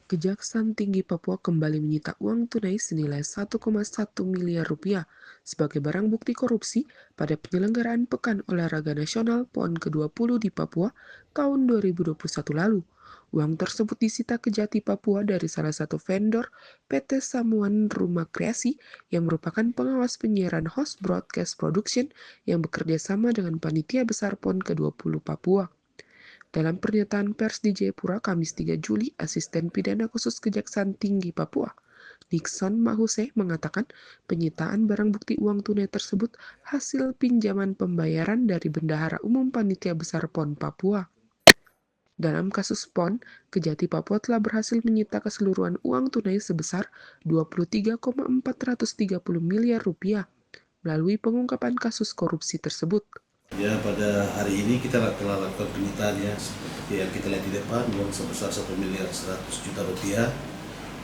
Kejaksaan Tinggi Papua kembali menyita uang tunai senilai 1,1 miliar rupiah sebagai barang bukti korupsi pada penyelenggaraan Pekan Olahraga Nasional PON ke-20 di Papua tahun 2021 lalu. Uang tersebut disita Kejati Papua dari salah satu vendor PT Samuan Rumah Kreasi yang merupakan pengawas penyiaran host broadcast production yang bekerja sama dengan Panitia Besar PON ke-20 Papua. Dalam pernyataan pers di Jayapura Kamis 3 Juli, Asisten Pidana Khusus Kejaksaan Tinggi Papua, Nixon Mahuse mengatakan penyitaan barang bukti uang tunai tersebut hasil pinjaman pembayaran dari Bendahara Umum Panitia Besar PON Papua. Dalam kasus PON, Kejati Papua telah berhasil menyita keseluruhan uang tunai sebesar 23,430 miliar rupiah melalui pengungkapan kasus korupsi tersebut. Ya, pada hari ini kita telah lakukan penyitaan ya, seperti yang kita lihat di depan, uang sebesar 1.100.000.000 rupiah.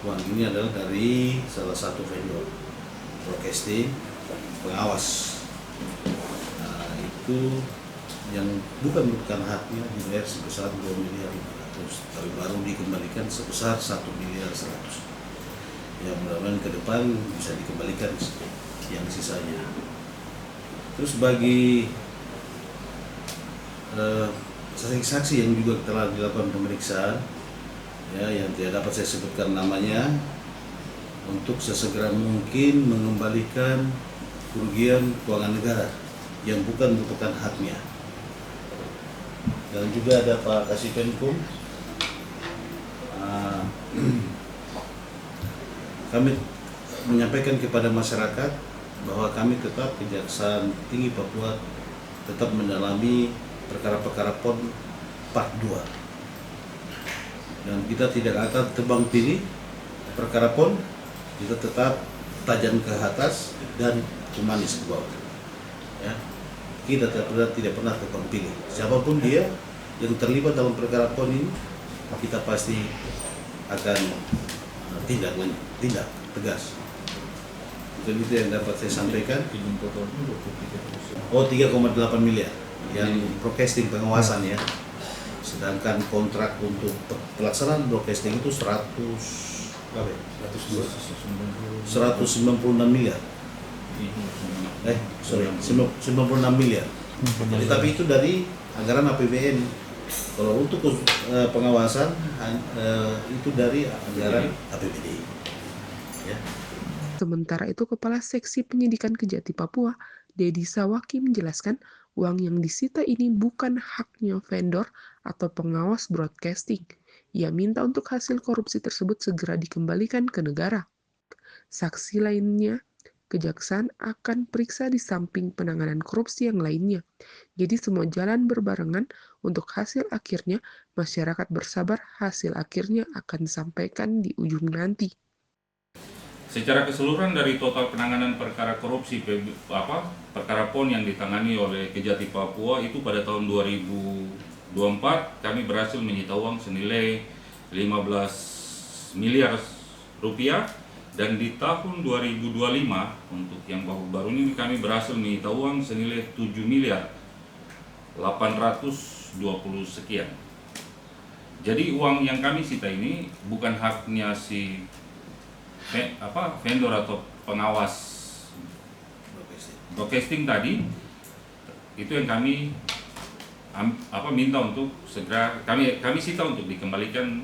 Uang ini adalah dari salah satu vendor broadcasting pengawas. Nah, itu yang bukan merupakan haknya dibayar sebesar 2.500.000, tapi baru dikembalikan sebesar 1.100.000. Yang mudah-mudahan ke depan bisa dikembalikan yang sisanya. Terus bagi saksi-saksi yang juga telah dilakukan pemeriksaan ya, yang tidak dapat saya sebutkan namanya, untuk sesegera mungkin mengembalikan kerugian keuangan negara yang bukan merupakan haknya. Dan juga ada Pak Kasipenkum, kami menyampaikan kepada masyarakat bahwa kami tetap Kejaksaan Tinggi Papua tetap mendalami perkara-perkara PON Part 2, dan kita tidak akan tebang pilih perkara PON, kita tetap tajam ke atas dan humanis ke bawah ya. Kita tidak pernah tebang pilih siapapun dia yang terlibat dalam perkara PON ini, kita pasti akan tindak tegas. Jadi itu yang dapat saya sampaikan. Oh, 3,8 miliar yang broadcasting pengawasan ya. Sedangkan kontrak untuk pelaksanaan broadcasting itu 196 miliar. 96 miliar. Jadi tapi itu dari anggaran APBN. Kalau untuk pengawasan itu dari anggaran APBD. Ya. Sementara itu, Kepala Seksi Penyidikan Kejati Papua, Dedi Sawaki menjelaskan uang yang disita ini bukan haknya vendor atau pengawas broadcasting. Ia minta untuk hasil korupsi tersebut segera dikembalikan ke negara. Saksi lainnya, Kejaksaan akan periksa di samping penanganan korupsi yang lainnya. Jadi semua jalan berbarengan untuk hasil akhirnya, masyarakat bersabar hasil akhirnya akan disampaikan di ujung nanti. Secara keseluruhan dari total penanganan perkara korupsi perkara PON yang ditangani oleh Kejati Papua itu pada tahun 2024 kami berhasil menyita uang senilai 15 miliar rupiah, dan di tahun 2025 untuk yang baru-baru ini kami berhasil menyita uang senilai 7 miliar 820 sekian. Jadi uang yang kami sita ini bukan haknya si vendor atau pengawas broadcasting tadi. Itu yang kami minta untuk segera kami sita untuk dikembalikan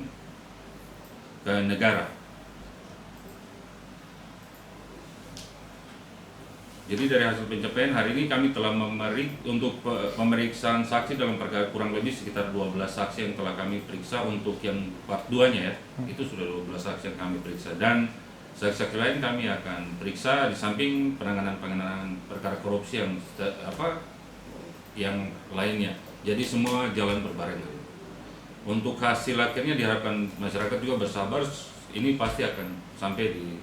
ke negara. Jadi dari hasil pencapaian hari ini kami telah untuk pemeriksaan saksi dalam perkara kurang lebih sekitar 12 saksi yang telah kami periksa. Untuk yang part 2-nya ya, itu sudah 12 saksi yang kami periksa, dan saksi-saksi lain kami akan periksa di samping penanganan perkara korupsi yang lainnya. Jadi semua jalan berbarengan. Untuk hasil akhirnya diharapkan masyarakat juga bersabar, ini pasti akan sampai di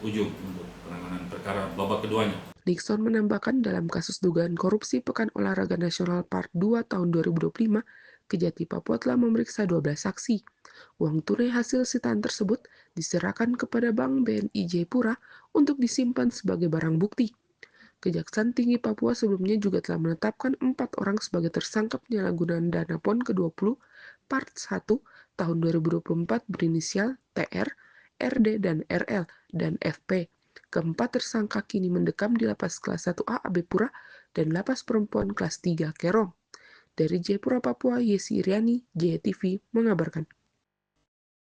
ujung untuk penanganan perkara babak keduanya. Nixon menambahkan dalam kasus dugaan korupsi Pekan Olahraga Nasional Part 2 tahun 2025, Kejati Papua telah memeriksa 12 saksi. Uang tunai hasil sitaan tersebut diserahkan kepada Bank BNI Jayapura untuk disimpan sebagai barang bukti. Kejaksaan Tinggi Papua sebelumnya juga telah menetapkan 4 orang sebagai tersangka penyalahgunaan dana PON ke-20 Part 1 tahun 2024 berinisial TR, RD, dan RL, dan FP. Keempat tersangka kini mendekam di lapas kelas 1A Abepura dan lapas perempuan kelas 3 Kerong. Dari Jayapura, Papua, Yesi Iriani, JTV mengabarkan.